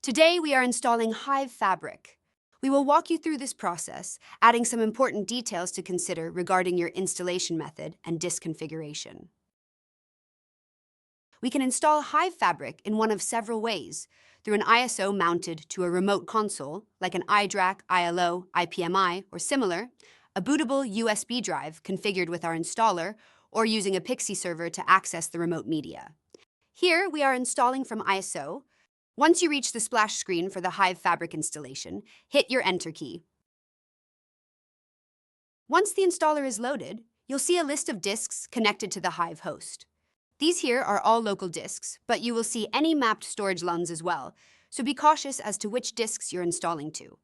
Today, we are installing Hive Fabric. We will walk you through this process, adding some important details to consider regarding your installation method and disk configuration. We can install Hive Fabric in one of several ways, through an ISO mounted to a remote console, like an iDRAC, ILO, IPMI, or similar, a bootable USB drive configured with our installer, or using a Pixie server to access the remote media. Here, we are installing from ISO. Once you reach the splash screen for the Hive Fabric installation, hit your Enter key. Once the installer is loaded, you'll see a list of disks connected to the Hive host. These here are all local disks, but you will see any mapped storage LUNs as well, so be cautious as to which disks you're installing to.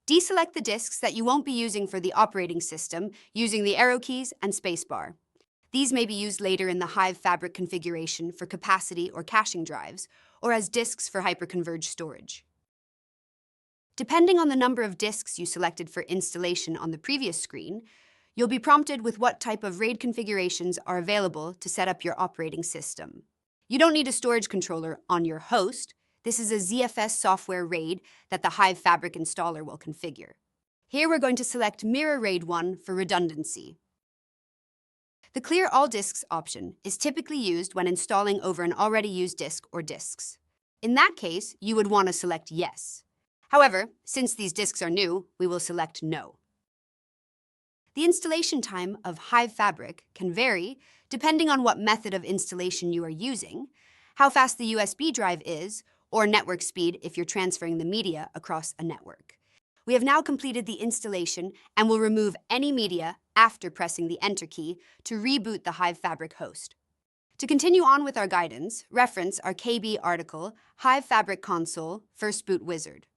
Deselect the disks that you won't be using for the operating system using the arrow keys and spacebar. These may be used later in the Hive Fabric configuration for capacity or caching drives, or as disks for hyperconverged storage. Depending on the number of disks you selected for installation on the previous screen, you'll be prompted with what type of RAID configurations are available to set up your operating system. You don't need a storage controller on your host. This is a ZFS software RAID that the Hive Fabric installer will configure. Here we're going to select Mirror RAID 1 for redundancy. The Clear All Disks option is typically used when installing over an already used disk or disks. In that case, you would want to select Yes. However, since these disks are new, we will select No. The installation time of Hive Fabric can vary depending on what method of installation you are using, how fast the USB drive is, or network speed if you're transferring the media across a network. We have now completed the installation and will remove any media after pressing the Enter key to reboot the Hive Fabric host. To continue on with our guidance, reference our KB article, Hive Fabric Console, First Boot Wizard.